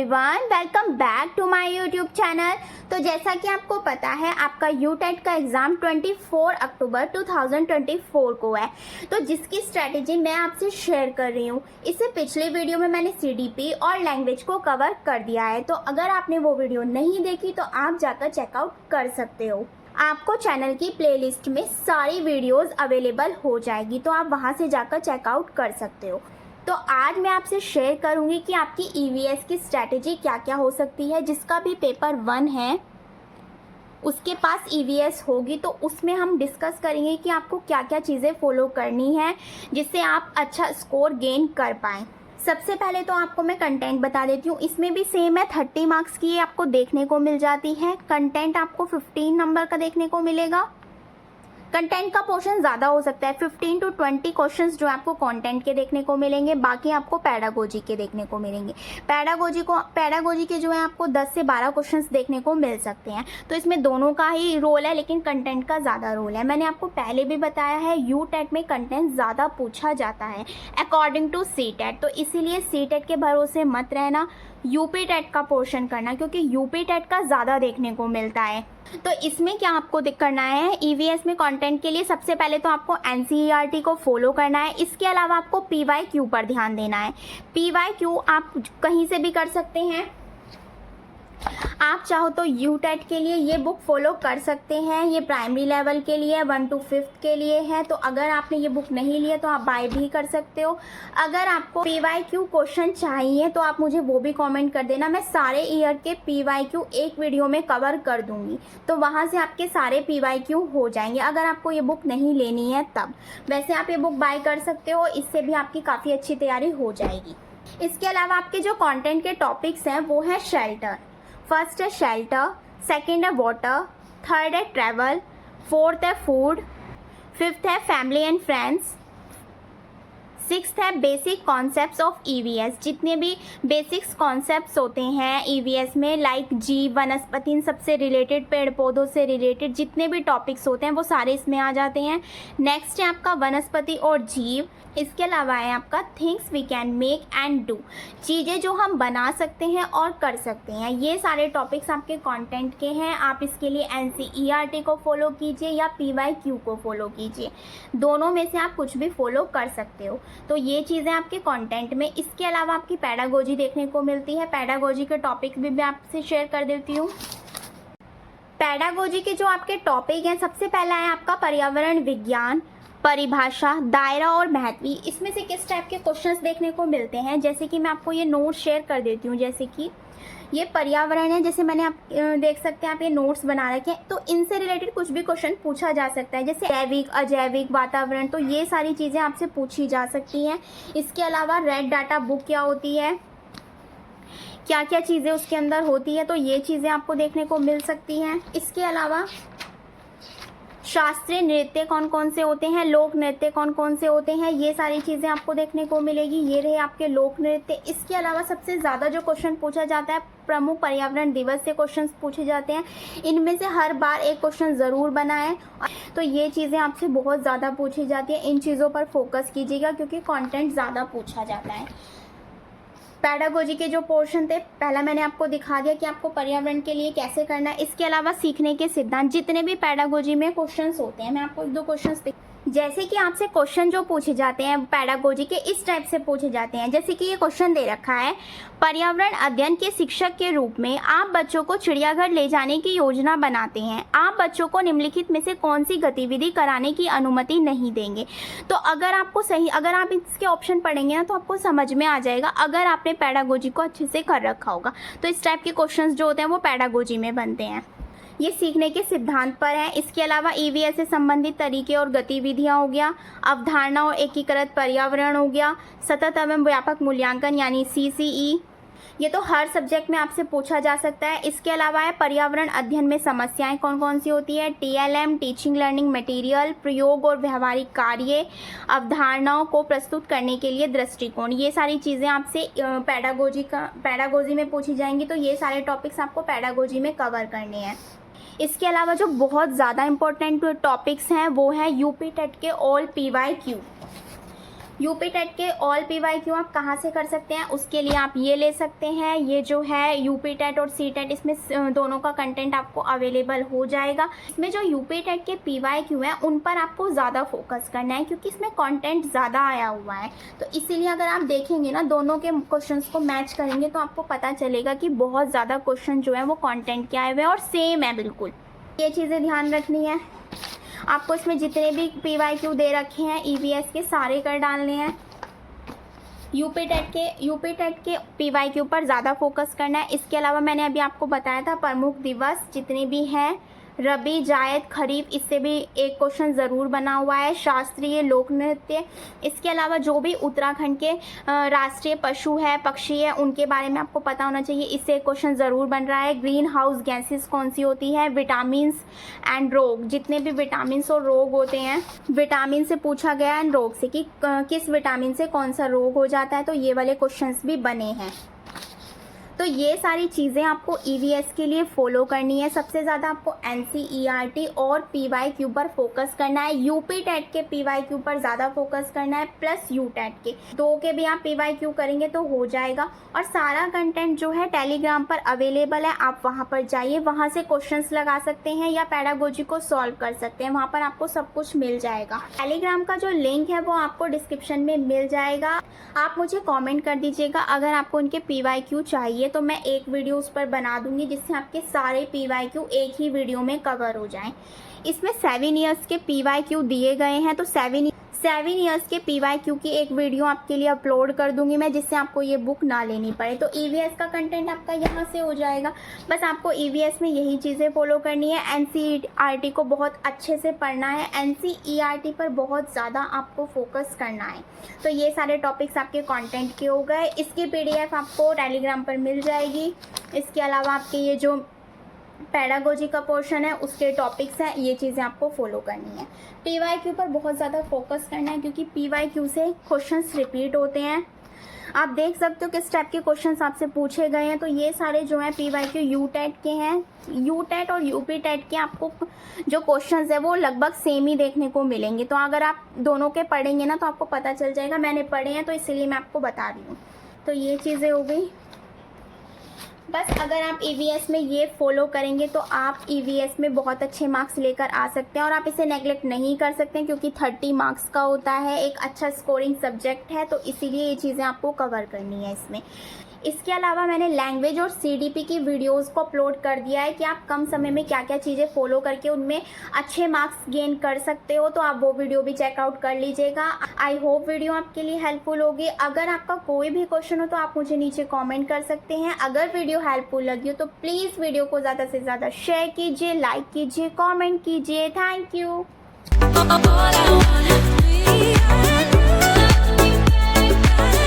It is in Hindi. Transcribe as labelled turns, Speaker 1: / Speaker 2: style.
Speaker 1: Everyone, welcome back to my YouTube channel. तो जैसा कि आपको पता है, आपका यूटेट का एग्ज़ाम 24 अक्टूबर 2024 को है। तो जिसकी स्ट्रेटेजी मैं आपसे शेयर कर रही हूँ, इससे पिछले वीडियो में मैंने सीडीपी और लैंग्वेज को कवर कर दिया है। तो अगर आपने वो वीडियो नहीं देखी तो आप जाकर चेकआउट कर सकते हो। आपको चैनल की प्लेलिस्ट में सारी वीडियोस अवेलेबल हो जाएगी, तो आप वहां से जाकर चेकआउट कर सकते हो। तो आज मैं आपसे शेयर करूंगी कि आपकी ईवीएस की स्ट्रैटेजी क्या क्या हो सकती है। जिसका भी पेपर 1 है उसके पास ईवीएस होगी, तो उसमें हम डिस्कस करेंगे कि आपको क्या क्या चीज़ें फॉलो करनी है जिससे आप अच्छा स्कोर गेन कर पाएँ। सबसे पहले तो आपको मैं कंटेंट बता देती हूँ। इसमें भी सेम है, 30 मार्क्स की आपको देखने को मिल जाती है। कंटेंट आपको 15 नंबर का देखने को मिलेगा। कंटेंट का पोर्शन ज़्यादा हो सकता है, 15 to 20 क्वेश्चंस जो आपको कंटेंट के देखने को मिलेंगे, बाकी आपको पैडागोजी के देखने को मिलेंगे। पैडागोजी के जो है आपको 10 से 12 क्वेश्चंस देखने को मिल सकते हैं। तो इसमें दोनों का ही रोल है, लेकिन कंटेंट का ज़्यादा रोल है। मैंने आपको पहले भी बताया है, यूटेट में कंटेंट ज़्यादा पूछा जाता है अकॉर्डिंग टू सीटेट। तो इसीलिए सीटेट के भरोसे मत रहना, यूपी टेट का पोर्शन करना, क्योंकि यूपी टेट का ज़्यादा देखने को मिलता है। तो इसमें क्या आपको करना है, ईवीएस में कंटेंट के लिए सबसे पहले तो आपको एनसीईआरटी को फॉलो करना है। इसके अलावा आपको पीवाईक्यू पर ध्यान देना है। पीवाईक्यू आप कहीं से भी कर सकते हैं। आप चाहो तो यूटेट के लिए ये बुक फॉलो कर सकते हैं। ये प्राइमरी लेवल के लिए 1 to 5 के लिए है। तो अगर आपने ये बुक नहीं लिया तो आप बाय भी कर सकते हो। अगर आपको पीवाईक्यू क्वेश्चन चाहिए तो आप मुझे वो भी कमेंट कर देना। मैं सारे ईयर के पीवाईक्यू एक वीडियो में कवर कर दूंगी, तो वहाँ से आपके सारे पीवाईक्यू हो जाएंगे अगर आपको ये बुक नहीं लेनी है तब। वैसे आप ये बुक बाय कर सकते हो, इससे भी आपकी काफ़ी अच्छी तैयारी हो जाएगी। इसके अलावा आपके जो कॉन्टेंट के टॉपिक्स हैं वो है शेल्टर। फर्स्ट है शेल्टर, सेकंड है वाटर, थर्ड है ट्रैवल, फोर्थ है फूड, फिफ्थ है फैमिली एंड फ्रेंड्स, सिक्स्थ है बेसिक कॉन्सेप्ट्स ऑफ ईवीएस। जितने भी बेसिक्स कॉन्सेप्ट्स होते हैं ईवीएस में, लाइक जीव, वनस्पति, इन सबसे रिलेटेड, पेड़ पौधों से रिलेटेड जितने भी टॉपिक्स होते हैं वो सारे इसमें आ जाते हैं। नेक्स्ट है आपका वनस्पति और जीव। इसके अलावा है आपका things we can make and do, चीज़ें जो हम बना सकते हैं और कर सकते हैं। ये सारे टॉपिक्स आपके कंटेंट के हैं। आप इसके लिए एनसीईआरटी को फॉलो कीजिए या पीवाईक्यू को फॉलो कीजिए, दोनों में से आप कुछ भी फॉलो कर सकते हो। तो ये चीज़ें आपके कंटेंट में। इसके अलावा आपकी पैडागोजी देखने को मिलती है। पैडागोजी के टॉपिक भी मैं आपसे शेयर कर देती हूँ। पैडागोजी के जो आपके टॉपिक हैं, सबसे पहला है आपका पर्यावरण विज्ञान, परिभाषा, दायरा और महत्व। इसमें से किस टाइप के क्वेश्चंस देखने को मिलते हैं, जैसे कि मैं आपको ये नोट शेयर कर देती हूँ। जैसे कि ये पर्यावरण है, जैसे मैंने आप देख सकते हैं, आप ये नोट्स बना रखे हैं, तो इनसे रिलेटेड कुछ भी क्वेश्चन पूछा जा सकता है, जैसे जैविक, अजैविक, वातावरण। तो ये सारी चीज़ें आपसे पूछी जा सकती हैं। इसके अलावा रेड डाटा बुक क्या होती है, क्या क्या चीज़ें उसके अंदर होती है, तो ये चीज़ें आपको देखने को मिल सकती हैं। इसके अलावा शास्त्रीय नृत्य कौन कौन से होते हैं, लोक नृत्य कौन कौन से होते हैं, ये सारी चीज़ें आपको देखने को मिलेगी। ये रहे आपके लोक नृत्य। इसके अलावा सबसे ज़्यादा जो क्वेश्चन पूछा जाता है, प्रमुख पर्यावरण दिवस से क्वेश्चन पूछे जाते हैं। इनमें से हर बार एक क्वेश्चन ज़रूर बना है, तो ये चीज़ें आपसे बहुत ज़्यादा पूछी जाती है। इन चीज़ों पर फोकस कीजिएगा क्योंकि कॉन्टेंट ज़्यादा पूछा जाता है। पैडागोजी के जो पोर्शन थे, पहला मैंने आपको दिखा दिया कि आपको पर्यावरण के लिए कैसे करना है। इसके अलावा सीखने के सिद्धांत, जितने भी पैडागोजी में क्वेश्चंस होते हैं, मैं आपको एक दो क्वेश्चंस जैसे कि आपसे क्वेश्चन जो पूछे जाते हैं पैडागोजी के, इस टाइप से पूछे जाते हैं। जैसे कि ये क्वेश्चन दे रखा है, पर्यावरण अध्ययन के शिक्षक के रूप में आप बच्चों को चिड़ियाघर ले जाने की योजना बनाते हैं। आप बच्चों को निम्नलिखित में से कौन सी गतिविधि कराने की अनुमति नहीं देंगे। तो अगर आप इसके ऑप्शन पढ़ेंगे ना तो आपको समझ में आ जाएगा, अगर आपने पैडागोजी को अच्छे से कर रखा होगा। तो इस टाइप के क्वेश्चन जो होते हैं वो पैडागोजी में बनते हैं। ये सीखने के सिद्धांत पर है। इसके अलावा ईवीएस से संबंधित तरीके और गतिविधियां हो गया, अवधारणा और एकीकृत पर्यावरण हो गया, सतत एवं व्यापक मूल्यांकन यानी सीसीई, ये तो हर सब्जेक्ट में आपसे पूछा जा सकता है। इसके अलावा है पर्यावरण अध्ययन में समस्याएं कौन कौन सी होती है, टीएलएम, टीचिंग लर्निंग मटेरियल, प्रयोग और व्यवहारिक कार्य, अवधारणाओं को प्रस्तुत करने के लिए दृष्टिकोण। ये सारी चीज़ें आपसे पैडागोजी में पूछी जाएंगी। तो ये सारे टॉपिक्स आपको पैडागोजी में कवर करने हैं। इसके अलावा जो बहुत ज़्यादा इंपॉर्टेंट टॉपिक्स हैं वो है यूपी टेट के ऑल पीवाईक्यू। यूपी टेट के ऑल PYQ आप कहाँ से कर सकते हैं, उसके लिए आप ये ले सकते हैं। ये जो है यूपी टेट और सी टेट, इसमें दोनों का कंटेंट आपको अवेलेबल हो जाएगा। इसमें जो यूपी टेट के PYQ हैं उन पर आपको ज़्यादा फोकस करना है, क्योंकि इसमें कंटेंट ज़्यादा आया हुआ है। तो इसीलिए अगर आप देखेंगे ना, दोनों के क्वेश्चंस को मैच करेंगे तो आपको पता चलेगा कि बहुत ज़्यादा क्वेश्चन जो है वो कंटेंट के आए हुए हैं और सेम है बिल्कुल। ये चीज़ें ध्यान रखनी है आपको। इसमें जितने भी PYQ दे रखे हैं EVS के सारे कर डालने हैं। यूपी टेट के PYQ पर ज़्यादा फोकस करना है। इसके अलावा मैंने अभी आपको बताया था प्रमुख दिवस जितने भी हैं, रबी, जायद, खरीफ, इससे भी एक क्वेश्चन ज़रूर बना हुआ है। शास्त्रीय लोक नृत्य, इसके अलावा जो भी उत्तराखंड के राष्ट्रीय पशु है, पक्षी है, उनके बारे में आपको पता होना चाहिए, इससे एक क्वेश्चन ज़रूर बन रहा है। ग्रीन हाउस गैसेस कौन सी होती है, विटामिन्स एंड रोग, जितने भी विटामिन्स और रोग होते हैं, विटामिन से पूछा गया एंड रोग से कि किस विटामिन से कौन सा रोग हो जाता है, तो ये वाले क्वेश्चंस भी बने हैं। तो ये सारी चीज़ें आपको EVS के लिए फॉलो करनी है। सबसे ज़्यादा आपको NCERT और PYQ पर फोकस करना है। यूपी टेट के PYQ पर ज़्यादा फोकस करना है, प्लस यूटेट के दो के भी आप PYQ करेंगे तो हो जाएगा। और सारा कंटेंट जो है टेलीग्राम पर अवेलेबल है, आप वहाँ पर जाइए, वहाँ से क्वेश्चंस लगा सकते हैं या पैडागोजी को सॉल्व कर सकते हैं। वहाँ पर आपको सब कुछ मिल जाएगा। टेलीग्राम का जो लिंक है वो आपको डिस्क्रिप्शन में मिल जाएगा। आप मुझे कॉमेंट कर दीजिएगा अगर आपको उनके PYQ चाहिए, तो मैं एक वीडियो उस पर बना दूंगी जिससे आपके सारे PYQ एक ही वीडियो में कवर हो जाएं। इसमें 7 ईयर्स के PYQ दिए गए हैं, तो 7 ईयर्स के PYQ की एक वीडियो आपके लिए अपलोड कर दूंगी मैं, जिससे आपको ये बुक ना लेनी पड़े। तो EVS का कंटेंट आपका यहाँ से हो जाएगा। बस आपको EVS में यही चीज़ें फॉलो करनी है। NCERT को बहुत अच्छे से पढ़ना है, NCERT पर बहुत ज़्यादा आपको फोकस करना है। तो ये सारे टॉपिक्स आपके कंटेंट के हो गए। इसकी PDF आपको टेलीग्राम पर मिल जाएगी। इसके अलावा आपके ये जो पैडागोजी का पोर्शन है उसके टॉपिक्स हैं, ये चीज़ें आपको फॉलो करनी है। PYQ पर बहुत ज़्यादा फोकस करना है, क्योंकि PYQ से क्वेश्चंस रिपीट होते हैं। आप देख सकते हो किस टाइप के क्वेश्चंस आपसे पूछे गए हैं। तो ये सारे जो हैं PYQ यूटेट के हैं। यूटेट और यूपी टेट के आपको जो क्वेश्चंस है वो लगभग सेम ही देखने को मिलेंगे। तो अगर आप दोनों के पढ़ेंगे ना तो आपको पता चल जाएगा। मैंने पढ़े हैं तो इसलिए मैं आपको बता रही हूँ। तो ये चीज़ें हो गई। बस अगर आप EVS में ये फॉलो करेंगे तो आप EVS में बहुत अच्छे मार्क्स लेकर आ सकते हैं। और आप इसे नेगलेक्ट नहीं कर सकते हैं, क्योंकि 30 मार्क्स का होता है, एक अच्छा स्कोरिंग सब्जेक्ट है। तो इसीलिए ये चीज़ें आपको कवर करनी है इसमें। इसके अलावा मैंने लैंग्वेज और CDP की वीडियोस को अपलोड कर दिया है कि आप कम समय में क्या क्या चीज़ें फॉलो करके उनमें अच्छे मार्क्स गेन कर सकते हो। तो आप वो वीडियो भी चेकआउट कर लीजिएगा। आई होप वीडियो आपके लिए हेल्पफुल होगी। अगर आपका कोई भी क्वेश्चन हो तो आप मुझे नीचे कॉमेंट कर सकते हैं। अगर वीडियो हेल्पफुल लगी हो तो प्लीज़ वीडियो को ज़्यादा से ज़्यादा शेयर कीजिए, लाइक कीजिए, कॉमेंट कीजिए। Thank you.